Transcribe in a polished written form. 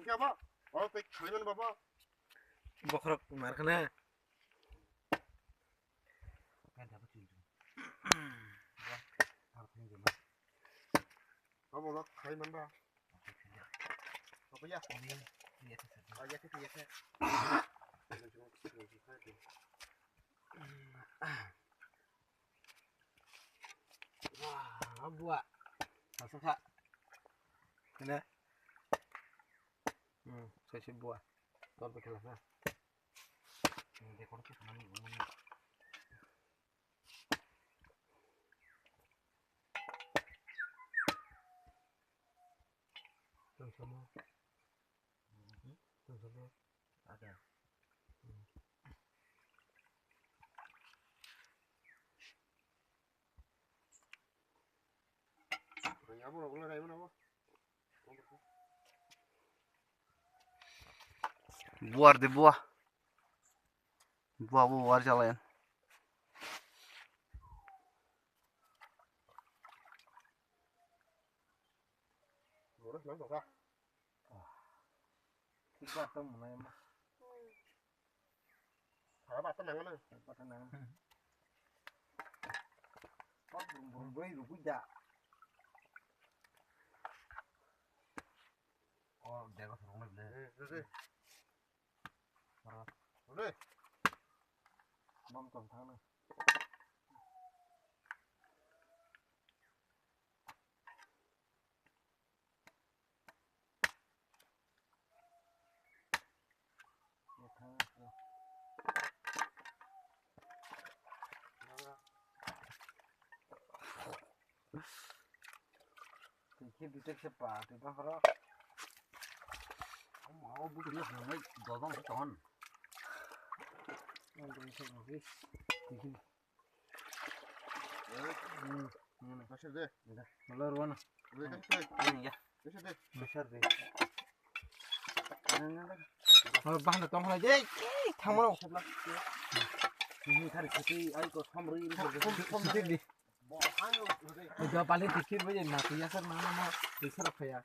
क्या बा और पे खाइमन बाबा बखरक मारखना अब बाबा खाइमन बा अब या wah buah masuk kak ini saya sih buah tuan pakai lah ini dekor tuh sama nih sama ada ya bu boleh rai mana bu buah deh buah buah jalan boleh nang bapak kita temen emang apa tenang mana apa tenang kok burung boy lu puja oh dia kok serong udah udah bom tầm thang này thì khi đi check sepa thì nó khó không mau bút nước rồi mấy rồi bông còn không được xem một cái thì khi masih deh malah ruana udah ini ya masih deh besar deh oh bahan datang aja thang mana ini tarik kaki ayo samri không biết đi udah paling dikit aja mati ya kan mana mau bisa apa ya